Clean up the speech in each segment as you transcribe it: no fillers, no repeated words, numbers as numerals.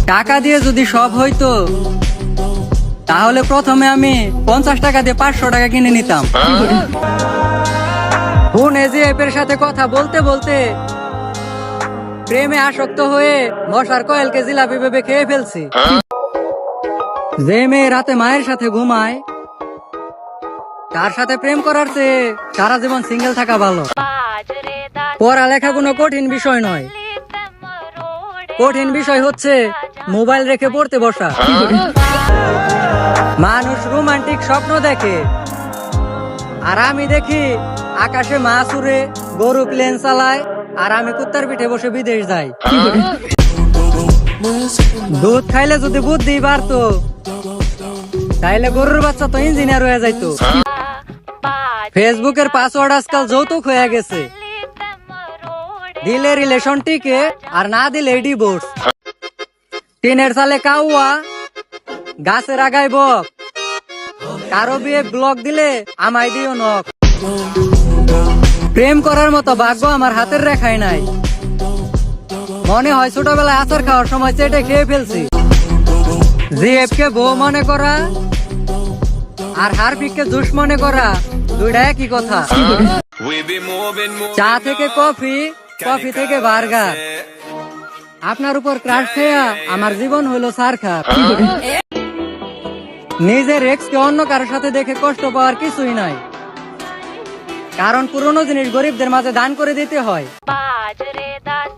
টাকা দিয়ে যদি সব হইতো তাহলে প্রথমে আমি 50 টাকা দিয়ে 500 টাকা কিনে নিতাম। ফোনে যে অ্যাপের সাথে কথা বলতে বলতে প্রেমে আসক্ত হয়ে মশার কয়েলকে জিলাপি ভেবে খেয়ে ফেলছি। যে মেয়ে রাতে মায়ের সাথে ঘুমায় তার সাথে প্রেম করার চেয়ে সারা জীবন সিঙ্গেল থাকা ভালো। পড়ালেখা কোনো কঠিন বিষয় নয়, কঠিন বিষয় হচ্ছে মোবাইল রেখে পড়তে বসা। মানুষ রোমান্টিক স্বপ্ন দেখে আর আমি দেখি আকাশে মাছ উড়ে, গরু প্লেন চালায় আর আমি কুত্তার পিঠে বসে বিদেশ যাই। দুধ খাইলে যদি বুদ্ধি বাড়তো তাইলে গরুর বাচ্চা তো ইঞ্জিনিয়ার হয়ে যাইতো। ফেসবুকের পাসওয়ার্ড আজকাল যৌতুক হয়ে গেছে, দিলে রিলেশন টিকে আর না দিলে ডিভোর্স। টিনের সালে কাউয়া, গাছের আগায় বক, কারো বিয়ে ব্লক দিলে আমায় দিও নক। প্রেম করার মতো ভাগ্য আমার হাতের রেখায় নাই, মনে হয় ছোটবেলায় আচার খাওয়ার সময় চেটে খেয়ে ফেলছি। জিএফ কে বউ মনে করা আর হারপিককে জুস মনে করা দুইটা একই কথা। চা থেকে কফি, কফি থেকে বার্গার, আপনার উপর ক্রাশ খেয়া আমার জীবন হলো সারখার। নিজের এক্স কে অন্য কারোর সাথে দেখে কষ্ট পাওয়ার কিছুই নাই, কারণ পুরনো জিনিস গরিবদের মাঝে দান করে দিতে হয়।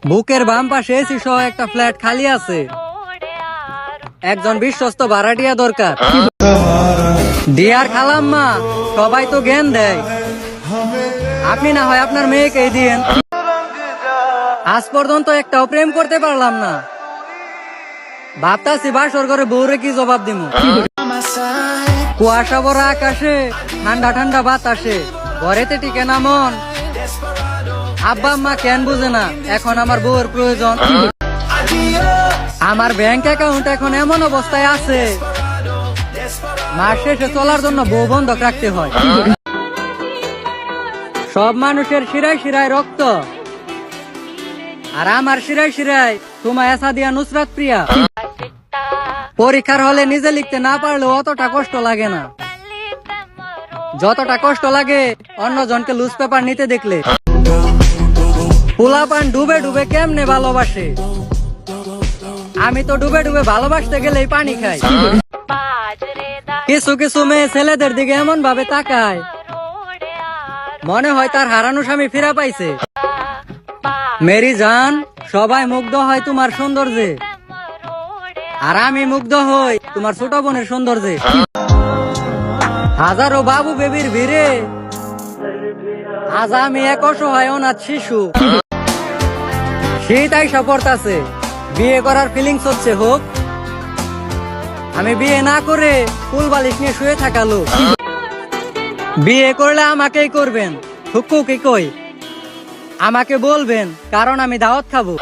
বুকের বাম পাশে এসি সহ একটা ফ্ল্যাট খালি আছে, একজন বিশ্বস্ত ভাড়াটিয়া দরকার। ডিয়ার খালাম্মা, সবাই তো জ্ঞান দেয়, আপনি না হয় আপনার মেয়েকেই দিয়েন। আজ পর্যন্ত একটাও প্রেম করতে পারলাম না, ভাবতাছি বাসর ঘরে বউরে কি জবাব দিব। কুয়াশা ভরা আকাশে, ঠান্ডা ঠান্ডা বাতাসে, ঘরেতে টিকে না মন। আব্বা আম্মা কেন বুঝে না এখন আমার বউয়ের প্রয়োজন। আমার ব্যাংক অ্যাকাউন্ট এখন এমন অবস্থায় আছে, মাস শেষে চলার জন্য বউ বন্ধক রাখতে হয়। সব মানুষের শিরায় শিরায় রক্ত, আর আমার শিরায় শিরায় সুমাইয়া সাদিয়া নুসরাত প্রিয়া। পরীক্ষার হলে নিজে লিখতে না পারলেও অতটা কষ্ট লাগে না, যতটা কষ্ট লাগে অন্যজনকে লুজ পেপার নিতে দেখলে। পোলাপান ডুবে ডুবে কেমনে ভালোবাসে, আমি তো ডুবে ডুবে ভালোবাসতে গেলেই পানি খাই। কিছু কিছু মেয়ে ছেলেদের দিকে এমন ভাবে তাকায় মনে হয় তার হারানো স্বামী ফিরে পাইছে। মেরি জান, সবাই মুগ্ধ হয় তোমার সৌন্দর্যে, আর আমি মুগ্ধ হই তোমার ছোট বোনের সৌন্দর্যে। হাজারো বাবু বেবির ভিড়ে আজ আমি এক অসহায় অনাথ শিশু। শীত আইসা পড়তাছে, বিয়ে করার ফিলিংস হচ্ছে হোক। আমি বিয়ে না করে ফুল বালিশ নিয়ে শুয়ে থাকা লোক। বিয়ে করলে আমাকেই করবেন, হুক্কু কি কই আমাকে বলবেন, কারণ আমি দাওয়াত খাবো।